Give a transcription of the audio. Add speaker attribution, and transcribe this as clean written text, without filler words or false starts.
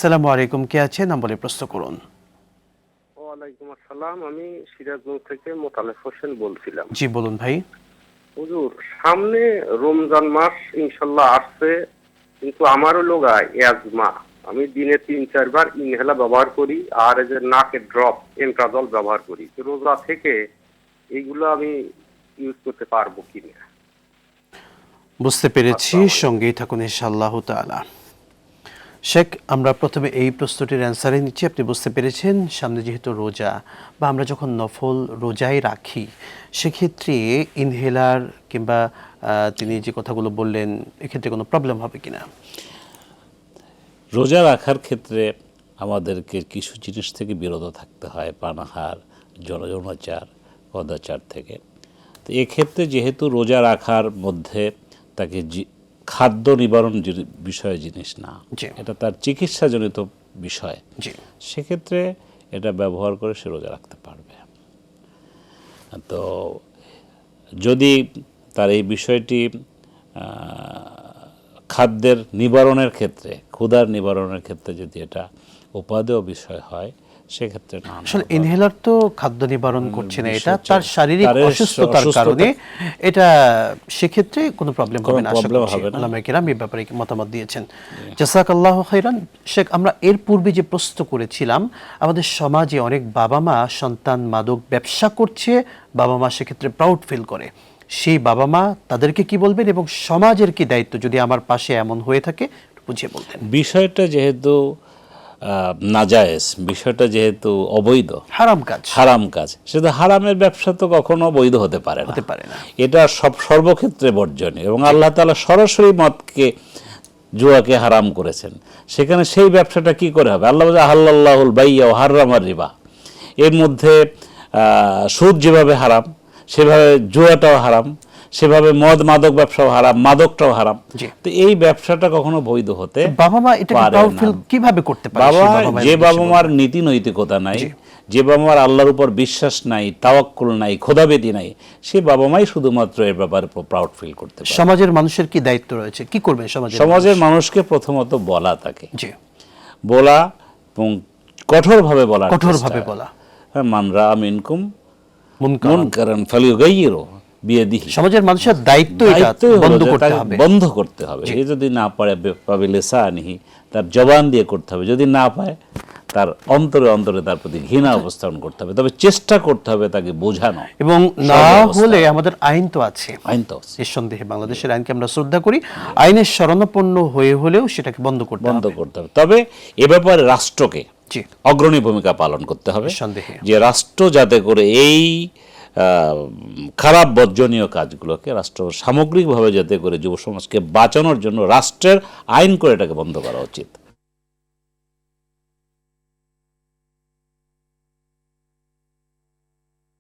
Speaker 1: আসসালামু আলাইকুম, কে আছেন নাম বলে প্রশ্ন করুন।
Speaker 2: ওয়ালাইকুম আসসালাম, আমি সিরাজগঞ্জ থেকে মোতালেব হোসেন বলছিলাম।
Speaker 1: জি বলুন ভাই।
Speaker 2: হুজুর, সামনে রমজান মাস ইনশাল্লাহ আসছে, কিন্তু আমার হলো অ্যাজমা। আমি দিনে 3-4 বার ইনহেলার ব্যবহার করি, আর এই যে নাকের ড্রপ এন্ট্রাজল ব্যবহার করি। তো রোজা থেকে এইগুলো আমি ইউজ করতে পারবো কিনা?
Speaker 1: বুঝতে পেরেছি,
Speaker 2: আসসালামু আলাইকুম।
Speaker 1: সঙ্গেই থাকুন ইনশাআল্লাহ তাআলা। শেখ, আমরা প্রথমে এই প্রশ্নটির অ্যান্সারে নিচ্ছি। আপনি বুঝতে পেরেছেন সামনে যেহেতু রোজা, বা আমরা যখন নফল রোজাই রাখি সেক্ষেত্রে ইনহেলার কিংবা তিনি যে কথাগুলো বললেন এক্ষেত্রে কোনো প্রবলেম হবে কিনা।
Speaker 3: রোজা রাখার ক্ষেত্রে আমাদেরকে কিছু জিনিস থেকে বিরত থাকতে হয়, পানাহার, যৌনাচার, কদাচার থেকে। তো এক্ষেত্রে যেহেতু রোজা রাখার মধ্যে তাকে খাদ্য নিবারণ বিষয় জিনিস না, এটা তার চিকিৎসাজনিত বিষয়, সেক্ষেত্রে এটা ব্যবহার করে সে রোজা রাখতে পারবে। তো যদি তার এই বিষয়টি খাদ্যের নিবারণের ক্ষেত্রে, ক্ষুধার নিবারণের ক্ষেত্রে যদি এটা উপাদেয় বিষয় হয়, সেক্ষেত্রে না।
Speaker 1: আসলে ইনহেলার তো খাদ্য নিবারণ করছে না, এটা তার শারীরিক অসুস্থতার কারণে, এটা সেক্ষেত্রে কোনো প্রবলেম হবে না। উলামায়ে কেরাম এই ব্যাপারে মতামত দিয়েছেন। জাযাকাল্লাহু খাইরান। শেখ, আমরা এর পূর্বে যে প্রশ্ন করেছিলাম, আমাদের সমাজে অনেক বাবা মা সন্তান মাদক ব্যবসা করছে, বাবা মা সেক্ষেত্রে প্রাউড ফিল করে। সেই বাবা মা তাদেরকে কি বলবেন এবং সমাজের কি দায়িত্ব যদি আমার পাশে এমন হয়ে থাকে বুঝিয়ে বলতেন।
Speaker 3: বিষয়টা যেহেতু নাজায়েজ, বিষয়টা যেহেতু অবৈধ, হারাম কাজ, সেটা হারামের ব্যবসা তো কখনো বৈধ হতে পারে না। এটা সর্বক্ষেত্রে বর্জনীয়, এবং আল্লাহ তাআলা সরাসরি মদকে, জুয়াকে হারাম করেছেন। সেখানে সেই ব্যবসাটা কি করে হবে? আল্লাহ বলেন আহাল্লাল্লাহুল বাইয়া ওয়া হাররামার রিবা। এর মধ্যে সুদ যেভাবে হারাম সেভাবে জুয়াটাও হারাম, সেভাবে মদ মাদক ব্যবসাও হারাম, মাদকটাও হারাম। তো এই ব্যবসাটা কখনো বৈধ হতে
Speaker 1: বাবা মা এটা কিভাবে করতে পারে?
Speaker 3: যে বাবা মার নীতি নৈতিকতা নাই, যে বাবা মার আল্লাহর উপর বিশ্বাস নাই, তাওয়াক্কুল নাই, খোদাবেদি নাই, সে বাবা মাই শুধুমাত্র এর ব্যাপারে প্রাউড ফিল করতে পারে।
Speaker 1: সমাজের মানুষের কি দায়িত্ব রয়েছে? কি করবে
Speaker 3: সমাজের মানুষকে? প্রথমত বলা, তাকে বলা এবং কঠোরভাবে বলা। মান রাআ মিনকুম মুনকারান ফালিয়ুগাইয়িরহু বিয়াদিহি।
Speaker 1: সমাজের মানুষের দায়িত্ব এটা
Speaker 3: বন্ধ করতে হবে। এ যদি না পারে বিলিসানিহি, তার জবান দিয়ে করতে হবে। যদি না পায়, তার অন্তরে অন্তরে তার প্রতি ঘৃণা অবস্থান করতে হবে। তবে চেষ্টা করতে হবে তাকে বোঝানো,
Speaker 1: এবং না হলে আমাদের আইন তো আছে, নিঃসন্দেহে বাংলাদেশের আইনকে আমরা শ্রদ্ধা করি। আইনের শরণাপন্ন হয়ে হলেও সেটাকে বন্ধ করতে হবে।
Speaker 3: তবে এ ব্যাপারে রাষ্ট্রকে অগ্রণী ভূমিকা পালন করতে হবে, যে রাষ্ট্র যাতে করে এই খারাপ বর্জনীয় কাজগুলোকে, রাষ্ট্র সামগ্রিকভাবে যাতে করে যুব সমাজকে বাঁচানোর জন্য রাষ্ট্রের আইন করে এটাকে বন্ধ করা উচিত।